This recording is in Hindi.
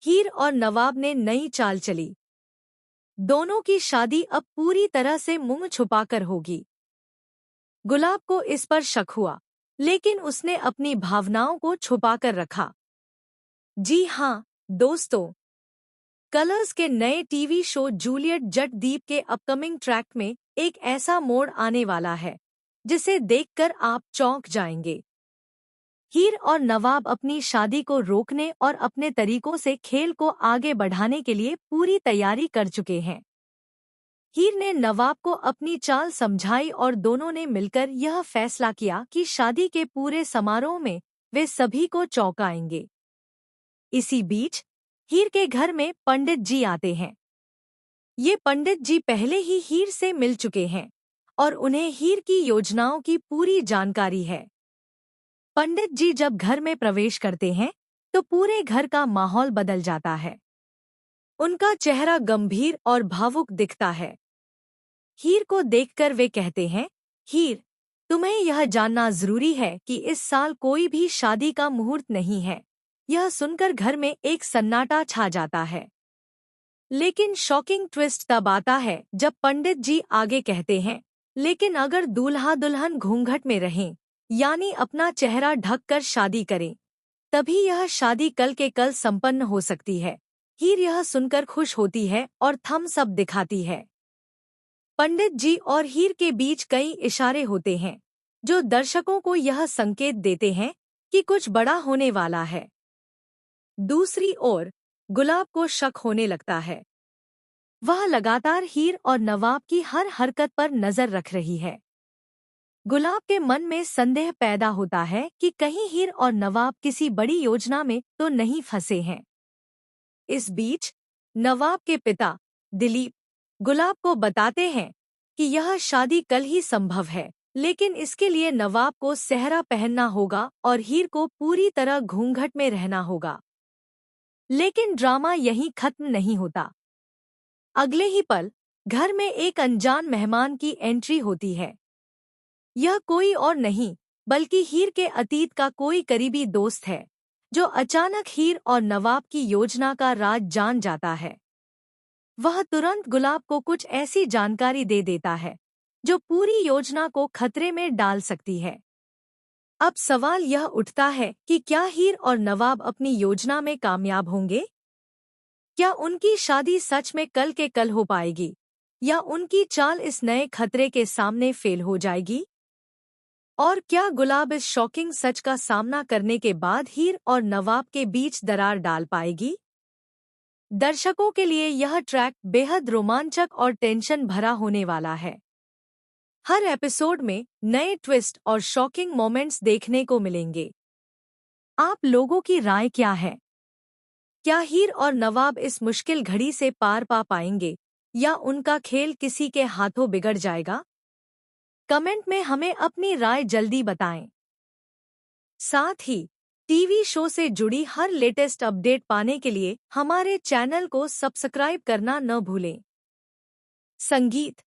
हीर और नवाब ने नई चाल चली। दोनों की शादी अब पूरी तरह से मुंह छुपाकर होगी। गुलाब को इस पर शक हुआ, लेकिन उसने अपनी भावनाओं को छुपाकर रखा। जी हाँ दोस्तों, कलर्स के नए टीवी शो जूलियट जटदीप के अपकमिंग ट्रैक में एक ऐसा मोड़ आने वाला है जिसे देखकर आप चौंक जाएंगे। हीर और नवाब अपनी शादी को रोकने और अपने तरीकों से खेल को आगे बढ़ाने के लिए पूरी तैयारी कर चुके हैं। हीर ने नवाब को अपनी चाल समझाई और दोनों ने मिलकर यह फैसला किया कि शादी के पूरे समारोह में वे सभी को चौंकाएंगे। इसी बीच हीर के घर में पंडित जी आते हैं। ये पंडित जी पहले ही हीर से मिल चुके हैं और उन्हें हीर की योजनाओं की पूरी जानकारी है। पंडित जी जब घर में प्रवेश करते हैं तो पूरे घर का माहौल बदल जाता है। उनका चेहरा गंभीर और भावुक दिखता है। हीर को देखकर वे कहते हैं, हीर, तुम्हें यह जानना जरूरी है कि इस साल कोई भी शादी का मुहूर्त नहीं है। यह सुनकर घर में एक सन्नाटा छा जाता है। लेकिन शॉकिंग ट्विस्ट तब आता है जब पंडित जी आगे कहते हैं, लेकिन अगर दूल्हा दुल्हन घूंघट में रहें, यानी अपना चेहरा ढककर शादी करें, तभी यह शादी कल के कल संपन्न हो सकती है। हीर यह सुनकर खुश होती है और थम्स अप दिखाती है। पंडित जी और हीर के बीच कई इशारे होते हैं जो दर्शकों को यह संकेत देते हैं कि कुछ बड़ा होने वाला है। दूसरी ओर गुलाब को शक होने लगता है। वह लगातार हीर और नवाब की हर हरकत पर नजर रख रही है। गुलाब के मन में संदेह पैदा होता है कि कहीं हीर और नवाब किसी बड़ी योजना में तो नहीं फंसे हैं। इस बीच नवाब के पिता दिलीप गुलाब को बताते हैं कि यह शादी कल ही संभव है, लेकिन इसके लिए नवाब को सेहरा पहनना होगा और हीर को पूरी तरह घूंघट में रहना होगा। लेकिन ड्रामा यहीं खत्म नहीं होता। अगले ही पल घर में एक अनजान मेहमान की एंट्री होती है। यह कोई और नहीं बल्कि हीर के अतीत का कोई करीबी दोस्त है, जो अचानक हीर और नवाब की योजना का राज जान जाता है। वह तुरंत गुलाब को कुछ ऐसी जानकारी दे देता है जो पूरी योजना को खतरे में डाल सकती है। अब सवाल यह उठता है कि क्या हीर और नवाब अपनी योजना में कामयाब होंगे? क्या उनकी शादी सच में कल के कल हो पाएगी, या उनकी चाल इस नए खतरे के सामने फेल हो जाएगी? और क्या गुलाब इस शॉकिंग सच का सामना करने के बाद हीर और नवाब के बीच दरार डाल पाएगी? दर्शकों के लिए यह ट्रैक बेहद रोमांचक और टेंशन भरा होने वाला है। हर एपिसोड में नए ट्विस्ट और शॉकिंग मोमेंट्स देखने को मिलेंगे। आप लोगों की राय क्या है? क्या हीर और नवाब इस मुश्किल घड़ी से पार पा पाएंगे, या उनका खेल किसी के हाथों बिगड़ जाएगा? कमेंट में हमें अपनी राय जल्दी बताएं। साथ ही टीवी शो से जुड़ी हर लेटेस्ट अपडेट पाने के लिए हमारे चैनल को सब्सक्राइब करना न भूलें। संगीत,